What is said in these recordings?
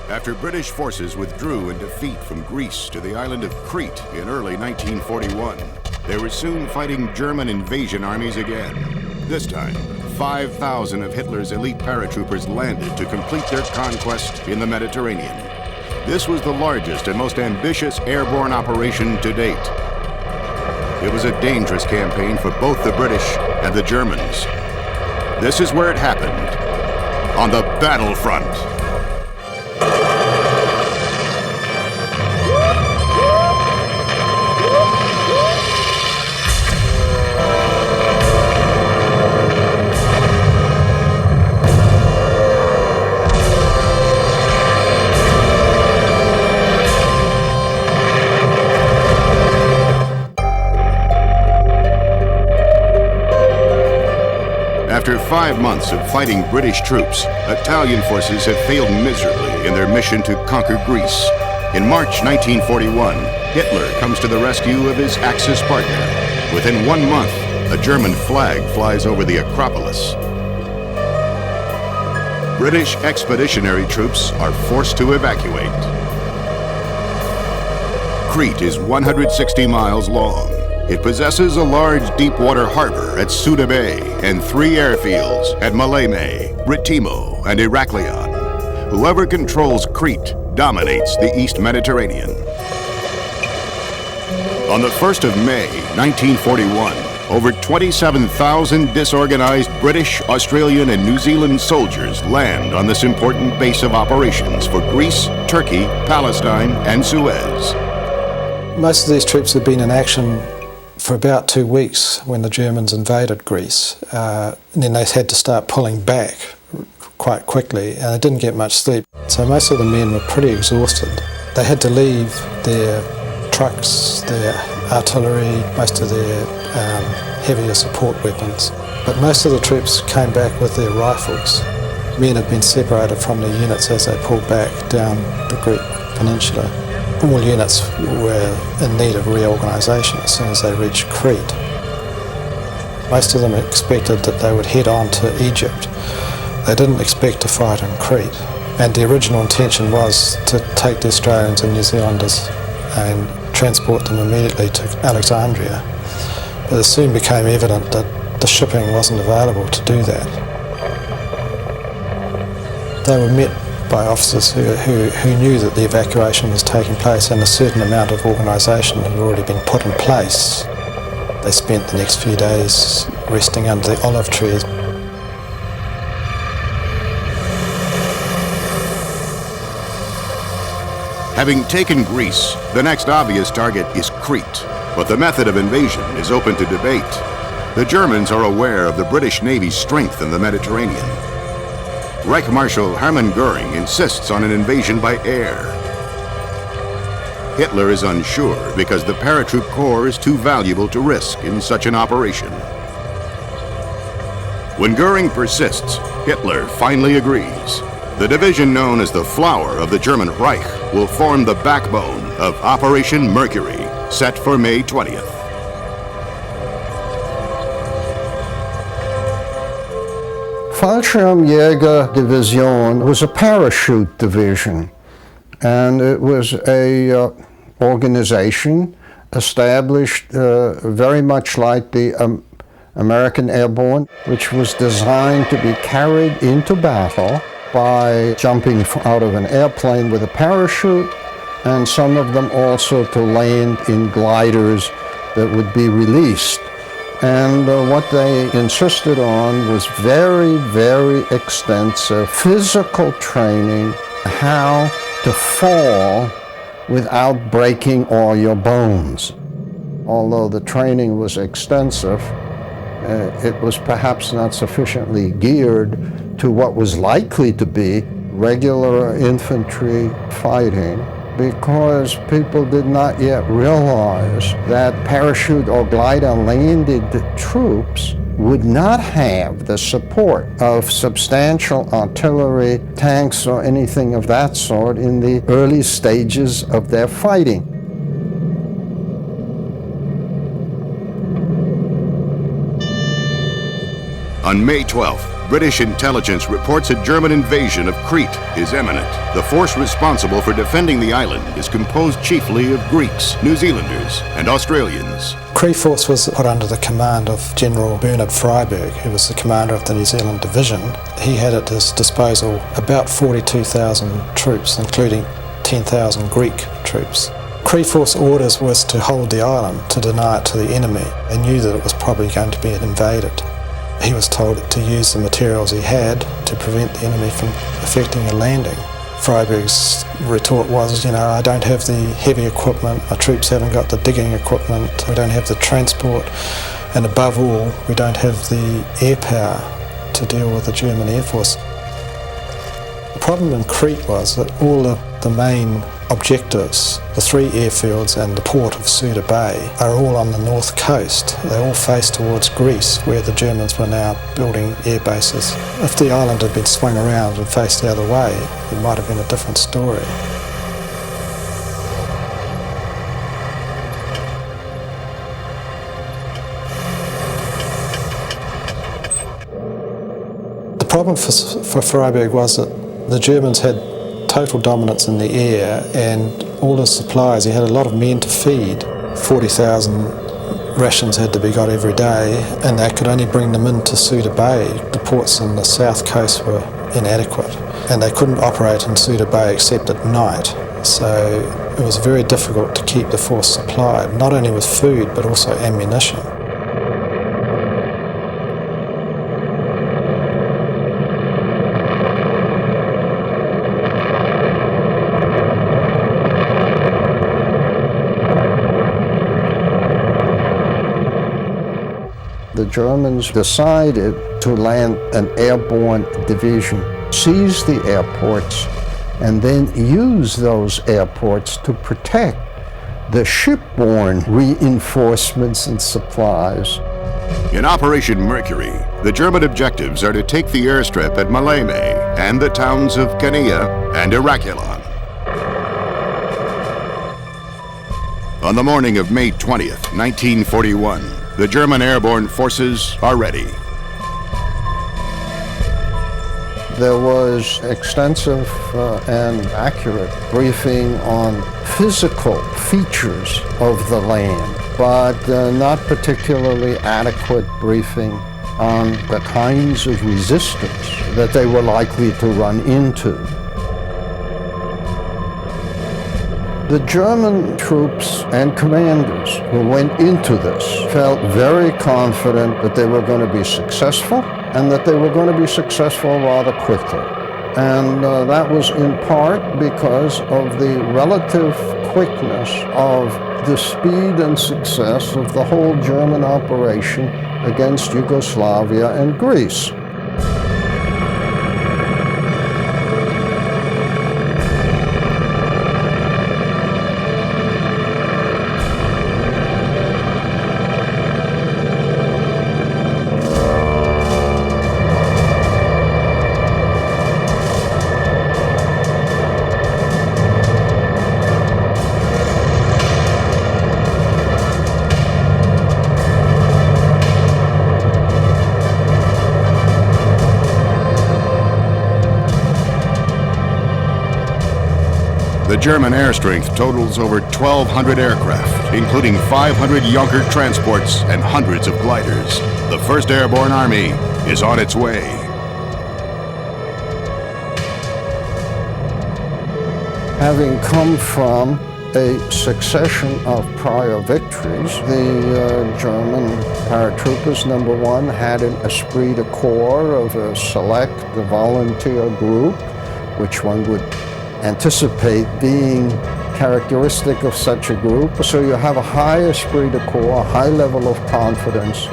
After British forces withdrew in defeat from Greece to the island of Crete in early 1941, they were soon fighting German invasion armies again. This time, 5,000 of Hitler's elite paratroopers landed to complete their conquest in the Mediterranean. This was the largest and most ambitious airborne operation to date. It was a dangerous campaign for both the British and the Germans. This is where it happened, on the battlefront. After 5 months of fighting British troops, Italian forces have failed miserably in their mission to conquer Greece. In March 1941, Hitler comes to the rescue of his Axis partner. Within 1 month, a German flag flies over the Acropolis. British expeditionary troops are forced to evacuate. Crete is 160 miles long. It possesses a large deep-water harbor at Suda Bay and 3 airfields at Maleme, Britimo, and Heraklion. Whoever controls Crete dominates the East Mediterranean. On the 1st of May, 1941, over 27,000 disorganized British, Australian, and New Zealand soldiers land on this important base of operations for Greece, Turkey, Palestine, and Suez. Most of these troops had been in action for about 2 weeks when the Germans invaded Greece. And then they had to start pulling back quite quickly, and they didn't get much sleep. So most of the men were pretty exhausted. They had to leave their trucks, their artillery, most of their heavier support weapons. But most of the troops came back with their rifles. Men had been separated from their units as they pulled back down the Greek peninsula. All units were in need of reorganisation as soon as they reached Crete. Most of them expected that they would head on to Egypt. They didn't expect to fight in Crete. And the original intention was to take the Australians and New Zealanders and transport them immediately to Alexandria. But it soon became evident that the shipping wasn't available to do that. They were met by officers who knew that the evacuation was taking place and a certain amount of organisation had already been put in place. They spent the next few days resting under the olive trees. Having taken Greece, the next obvious target is Crete, but the method of invasion is open to debate. The Germans are aware of the British Navy's strength in the Mediterranean. Reich Marshal Hermann Göring insists on an invasion by air. Hitler is unsure because the paratroop corps is too valuable to risk in such an operation. When Göring persists, Hitler finally agrees. The division known as the Flower of the German Reich will form the backbone of Operation Mercury, set for May 20th. Fallschirmjäger-Division was a parachute division, and it was a organization established very much like the American Airborne, which was designed to be carried into battle by jumping out of an airplane with a parachute, and some of them also to land in gliders that would be released. And what they insisted on was very, very extensive physical training, how to fall without breaking all your bones. Although the training was extensive, it was perhaps not sufficiently geared to what was likely to be regular infantry fighting, because people did not yet realize that parachute or glider landed troops would not have the support of substantial artillery, tanks, or anything of that sort in the early stages of their fighting. On May 12th, British intelligence reports a German invasion of Crete is imminent. The force responsible for defending the island is composed chiefly of Greeks, New Zealanders, and Australians. Crete force was put under the command of General Bernard Freyberg, who was the commander of the New Zealand Division. He had at his disposal about 42,000 troops, including 10,000 Greek troops. Crete force orders was to hold the island, to deny it to the enemy. They knew that it was probably going to be invaded. He was told to use the materials he had to prevent the enemy from effecting a landing. Freyberg's retort was, I don't have the heavy equipment, my troops haven't got the digging equipment, we don't have the transport, and above all, we don't have the air power to deal with the German Air Force. The problem in Crete was that all of the main objectives, the 3 airfields and the port of Suda Bay, are all on the north coast. They all face towards Greece, where the Germans were now building air bases. If the island had been swung around and faced the other way, it might have been a different story. The problem for Freyberg was that the Germans had total dominance in the air, and all his supplies, he had a lot of men to feed. 40,000 rations had to be got every day, and they could only bring them into Suda Bay. The ports on the south coast were inadequate, and they couldn't operate in Suda Bay except at night. So it was very difficult to keep the force supplied, not only with food but also ammunition. The Germans decided to land an airborne division, seize the airports, and then use those airports to protect the shipborne reinforcements and supplies. In Operation Mercury, the German objectives are to take the airstrip at Maleme and the towns of Kania and Irakulon. On the morning of May 20th, 1941, the German airborne forces are ready. There was extensive and accurate briefing on physical features of the land, but not particularly adequate briefing on the kinds of resistance that they were likely to run into. The German troops and commanders who went into this felt very confident that they were going to be successful, and that they were going to be successful rather quickly. And that was in part because of the relative quickness of the speed and success of the whole German operation against Yugoslavia and Greece. The German air strength totals over 1,200 aircraft, including 500 Junker transports and hundreds of gliders. The 1st Airborne Army is on its way. Having come from a succession of prior victories, the German paratroopers, number one, had an esprit de corps of a select volunteer group, which one would anticipate being characteristic of such a group. So you have a high esprit de corps, a high level of confidence,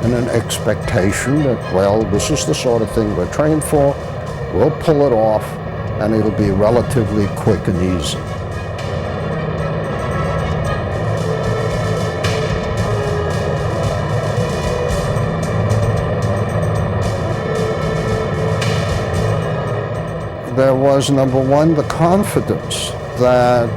and an expectation that, well, this is the sort of thing we're trained for, we'll pull it off, and it'll be relatively quick and easy. There was, number one, the confidence that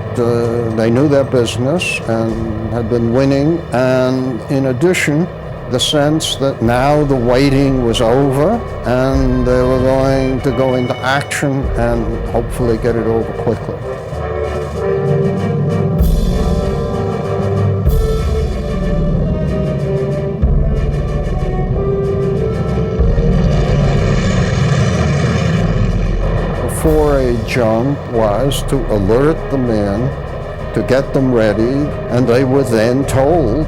they knew their business and had been winning, and in addition, the sense that now the waiting was over and they were going to go into action and hopefully get it over quickly. For a jump was to alert the men, to get them ready, and they were then told,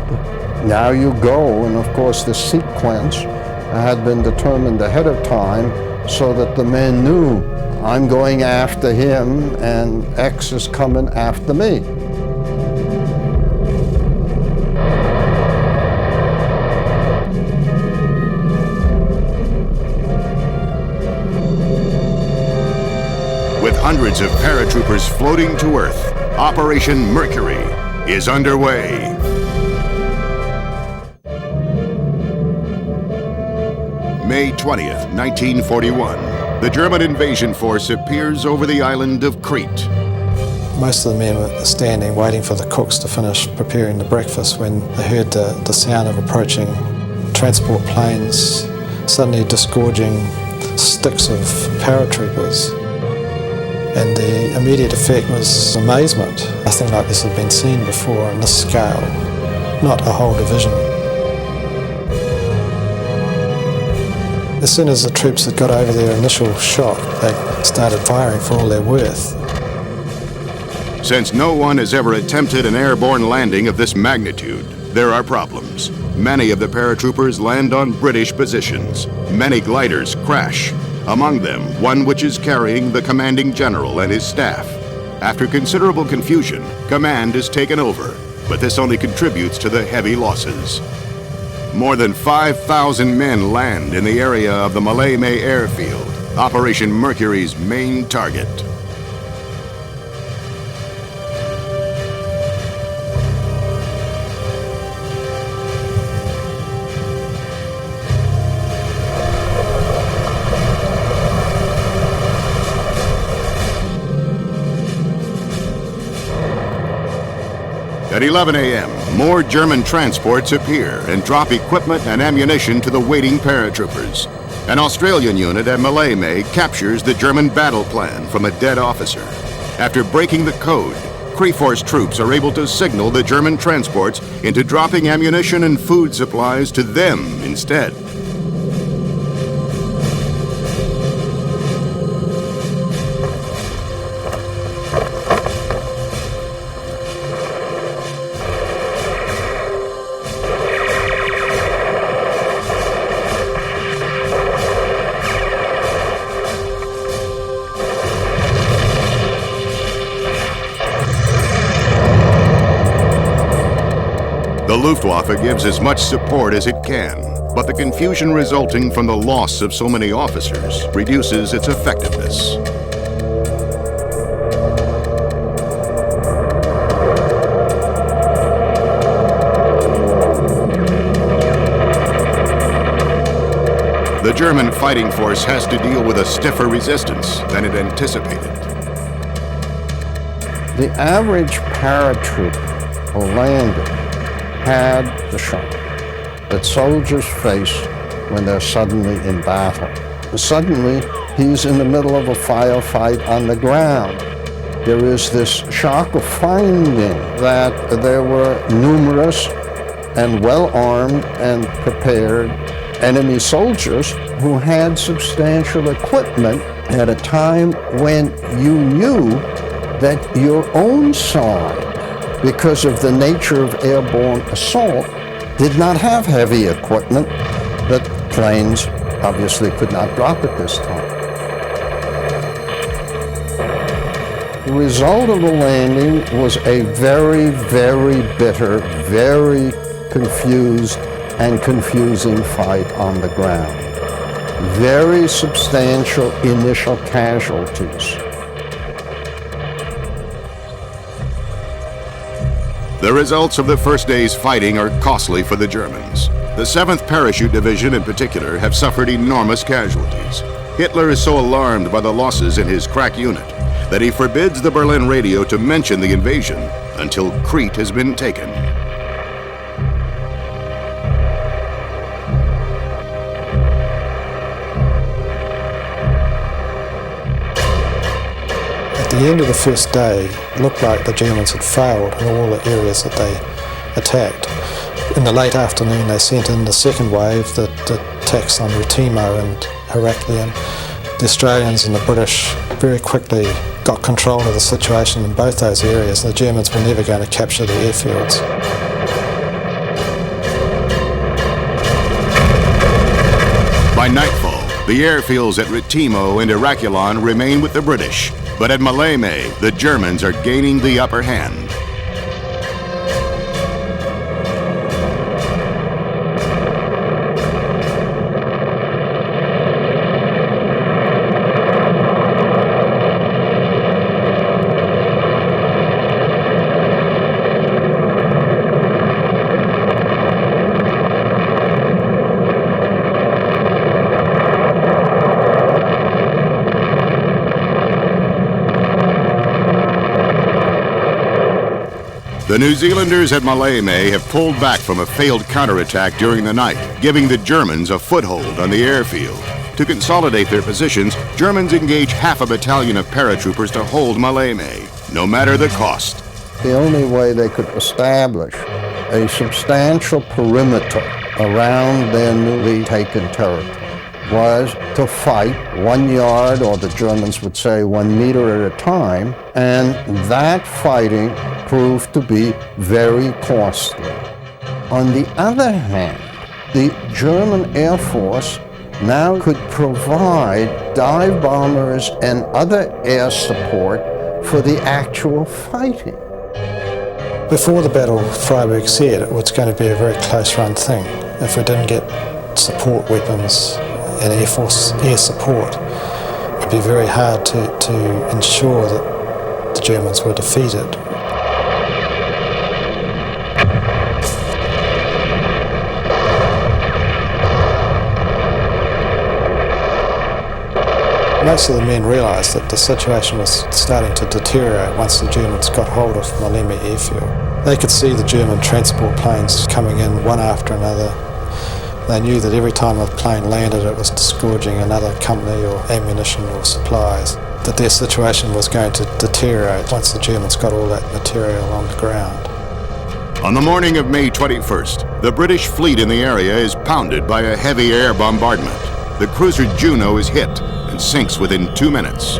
now you go. And of course the sequence had been determined ahead of time so that the men knew, I'm going after him and X is coming after me. With hundreds of paratroopers floating to Earth, Operation Mercury is underway. May 20th, 1941. The German invasion force appears over the island of Crete. Most of the men were standing waiting for the cooks to finish preparing the breakfast when they heard the sound of approaching transport planes, suddenly disgorging sticks of paratroopers. And the immediate effect was amazement. Nothing like this had been seen before on this scale, not a whole division. As soon as the troops had got over their initial shock, they started firing for all their worth. Since no one has ever attempted an airborne landing of this magnitude, there are problems. Many of the paratroopers land on British positions. Many gliders crash. Among them, one which is carrying the commanding general and his staff. After considerable confusion, command is taken over, but this only contributes to the heavy losses. More than 5,000 men land in the area of the Malé airfield, Operation Mercury's main target. At 11 a.m., more German transports appear and drop equipment and ammunition to the waiting paratroopers. An Australian unit at Malé captures the German battle plan from a dead officer. After breaking the code, Crete Force troops are able to signal the German transports into dropping ammunition and food supplies to them instead. The Luftwaffe gives as much support as it can, but the confusion resulting from the loss of so many officers reduces its effectiveness. The German fighting force has to deal with a stiffer resistance than it anticipated. The average paratrooper who landed had the shock that soldiers face when they're suddenly in battle. Suddenly, he's in the middle of a firefight on the ground. There is this shock of finding that there were numerous and well-armed and prepared enemy soldiers who had substantial equipment at a time when you knew that your own side, because of the nature of airborne assault, did not have heavy equipment that planes obviously could not drop at this time. The result of the landing was a very, very bitter, very confused and confusing fight on the ground. Very substantial initial casualties. The results of the first day's fighting are costly for the Germans. The 7th Parachute Division in particular have suffered enormous casualties. Hitler is so alarmed by the losses in his crack unit that he forbids the Berlin radio to mention the invasion until Crete has been taken. the end of the first day, it looked like the Germans had failed in all the areas that they attacked. In the late afternoon, they sent in the second wave, the attacks on Retimo and Heraklion. The Australians and the British very quickly got control of the situation in both those areas. The Germans were never going to capture the airfields. By nightfall, the airfields at Retimo and Heraklion remain with the British, but at Maleme, the Germans are gaining the upper hand. The New Zealanders at Maleme have pulled back from a failed counterattack during the night, giving the Germans a foothold on the airfield. To consolidate their positions, Germans engage half a battalion of paratroopers to hold Maleme, no matter the cost. The only way they could establish a substantial perimeter around their newly taken territory was to fight 1 yard, or the Germans would say 1 meter at a time, and that fighting proved to be very costly. On the other hand, the German Air Force now could provide dive bombers and other air support for the actual fighting. Before the battle, Freiburg said it was going to be a very close-run thing. If we didn't get support weapons and Air Force air support, it would be very hard to ensure that the Germans were defeated. Most of the men realised that the situation was starting to deteriorate once the Germans got hold of Maleme airfield. They could see the German transport planes coming in one after another. They knew that every time a plane landed it was disgorging another company or ammunition or supplies, that their situation was going to deteriorate once the Germans got all that material on the ground. On the morning of May 21st, the British fleet in the area is pounded by a heavy air bombardment. The cruiser Juno is hit and sinks within 2 minutes.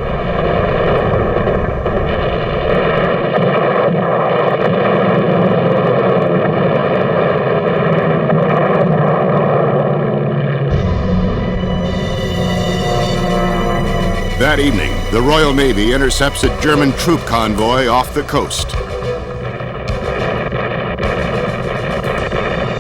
That evening, the Royal Navy intercepts a German troop convoy off the coast.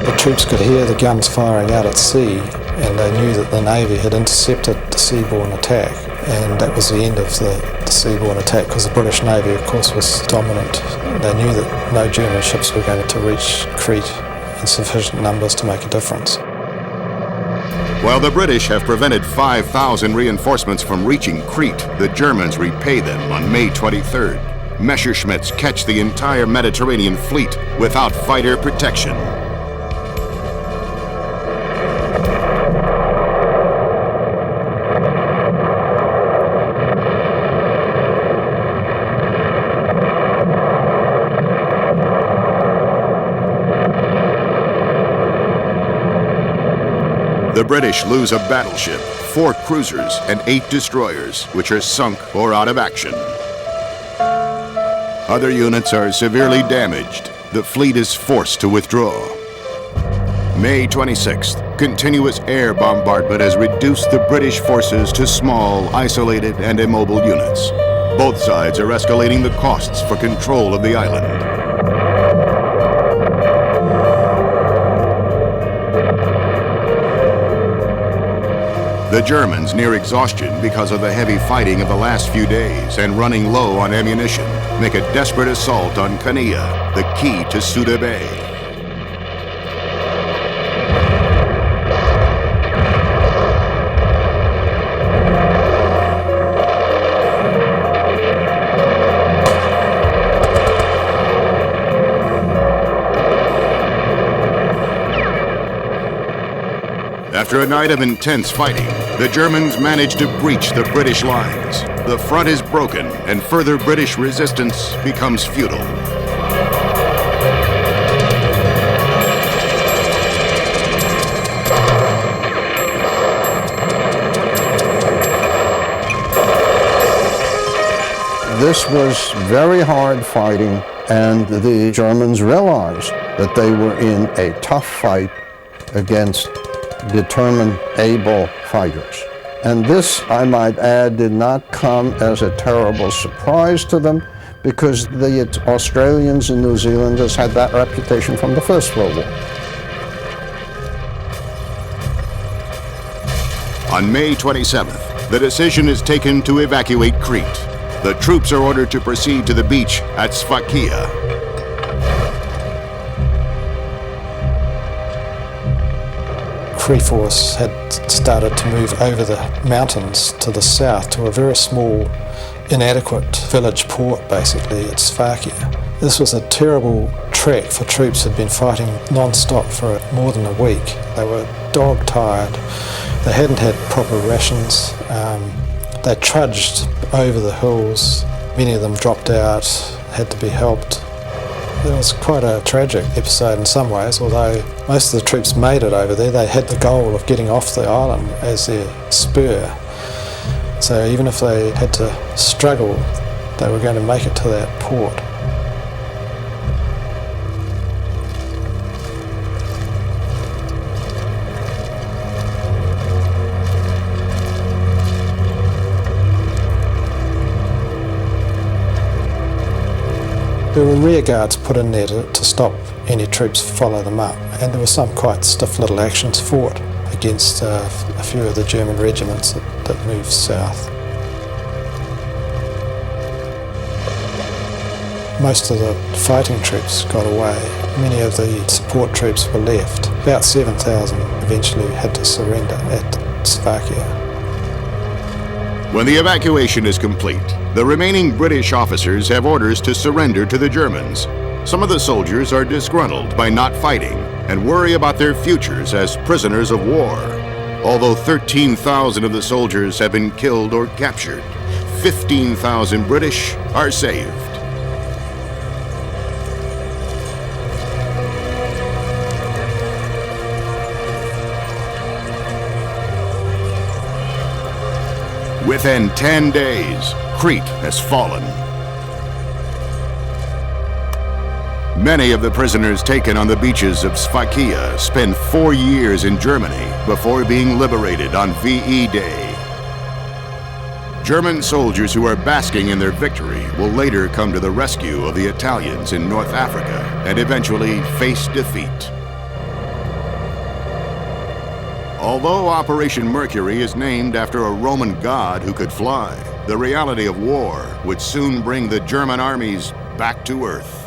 The troops could hear the guns firing out at sea, and they knew that the Navy had intercepted the seaborne attack, and that was the end of the seaborne attack, because the British Navy, of course, was dominant. They knew that no German ships were going to reach Crete in sufficient numbers to make a difference. While the British have prevented 5,000 reinforcements from reaching Crete, the Germans repay them on May 23rd. Messerschmitts catch the entire Mediterranean fleet without fighter protection. The British lose a battleship, 4 cruisers, and 8 destroyers, which are sunk or out of action. Other units are severely damaged. The fleet is forced to withdraw. May 26th, continuous air bombardment has reduced the British forces to small, isolated, and immobile units. Both sides are escalating the costs for control of the island. The Germans, near exhaustion because of the heavy fighting of the last few days and running low on ammunition, make a desperate assault on Kania, the key to Suda Bay. After a night of intense fighting, the Germans managed to breach the British lines. The front is broken and further British resistance becomes futile. This was very hard fighting, and the Germans realized that they were in a tough fight against determined, able fighters. And this, I might add, did not come as a terrible surprise to them, because the Australians and New Zealanders had that reputation from the First World War. On May 27th, the decision is taken to evacuate Crete. The troops are ordered to proceed to the beach at Sfakia. Crete force had started to move over the mountains to the south to a very small, inadequate village port, basically, at Sfakia. This was a terrible trek for troops who had been fighting non-stop for more than a week. They were dog-tired. They hadn't had proper rations. They trudged over the hills. Many of them dropped out, had to be helped. It was quite a tragic episode in some ways, although most of the troops made it over there. They had the goal of getting off the island as their spur. So even if they had to struggle, they were going to make it to that port. There were rear guards put in there to stop any troops follow them up, and there were some quite stiff little actions fought against a few of the German regiments that moved south. Most of the fighting troops got away. Many of the support troops were left. About 7,000 eventually had to surrender at Sfakia. When the evacuation is complete, the remaining British officers have orders to surrender to the Germans. Some of the soldiers are disgruntled by not fighting and worry about their futures as prisoners of war. Although 13,000 of the soldiers have been killed or captured, 15,000 British are saved. Within 10 days, Crete has fallen. Many of the prisoners taken on the beaches of Sfakia spent 4 years in Germany before being liberated on VE Day. German soldiers who are basking in their victory will later come to the rescue of the Italians in North Africa and eventually face defeat. Although Operation Mercury is named after a Roman god who could fly, the reality of war would soon bring the German armies back to Earth.